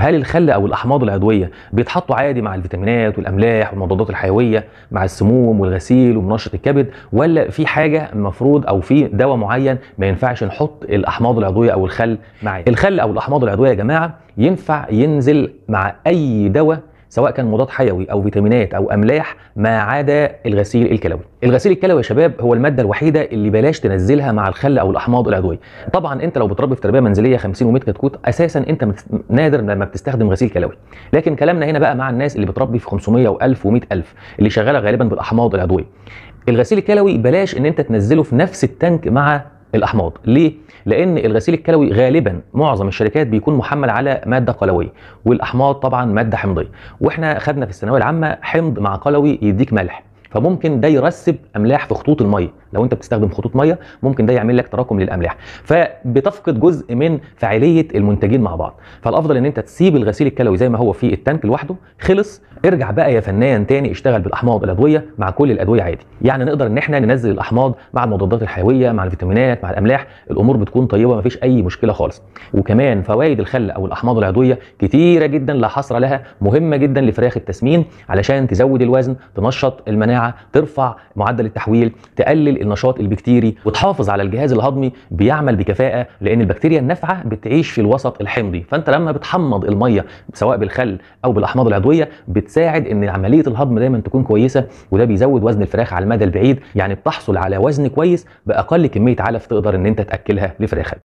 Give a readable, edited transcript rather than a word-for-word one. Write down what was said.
هل الخل او الاحماض العضويه بيتحطوا عادي مع الفيتامينات والاملاح والمضادات الحيويه مع السموم والغسيل ومنشط الكبد، ولا في حاجه المفروض او في دواء معين ما ينفعش نحط الاحماض العضويه او الخل معاه؟ الخل او الاحماض العضويه يا جماعه ينفع ينزل مع اي دواء سواء كان مضاد حيوي او فيتامينات او املاح ما عدا الغسيل الكلوي. الغسيل الكلوي يا شباب هو الماده الوحيده اللي بلاش تنزلها مع الخل او الاحماض العضويه. طبعا انت لو بتربي في تربيه منزليه 50 و100 كتكوت اساسا انت نادر لما بتستخدم غسيل كلوي، لكن كلامنا هنا بقى مع الناس اللي بتربي في 500 و1000 و100000 اللي شغاله غالبا بالاحماض العضويه. الغسيل الكلوي بلاش ان انت تنزله في نفس التانك مع الاحماض. ليه؟ لان الغسيل الكلوي غالبا معظم الشركات بيكون محمل على ماده قلويه، والاحماض طبعا ماده حمضيه، واحنا خدنا في الثانويه العامه حمض مع قلوي يديك ملح، فممكن ده يرسب املاح في خطوط الميه. لو انت بتستخدم خطوط ميه ممكن ده يعمل لك تراكم للاملاح، فبتفقد جزء من فاعليه المنتجين مع بعض. فالافضل ان انت تسيب الغسيل الكلوي زي ما هو في التانك لوحده، خلص ارجع بقى يا فنان تاني اشتغل بالاحماض العضويه مع كل الادويه عادي. يعني نقدر ان احنا ننزل الاحماض مع المضادات الحيويه مع الفيتامينات مع الاملاح، الامور بتكون طيبه مفيش اي مشكله خالص. وكمان فوائد الخل او الاحماض العضويه كتيره جدا لا حصر لها، مهمه جدا لفراخ التسمين علشان تزود الوزن، تنشط المناعه، ترفع معدل التحويل، تقلل النشاط البكتيري، وتحافظ على الجهاز الهضمي بيعمل بكفاءه، لان البكتيريا النافعه بتعيش في الوسط الحمضي. فانت لما بتحمض الميه سواء بالخل او بالاحماض العضويه بتساعد ان عمليه الهضم دايما تكون كويسه، وده بيزود وزن الفراخ على المدى البعيد. يعني بتحصل على وزن كويس باقل كميه علف تقدر ان انت تاكلها لفراخك.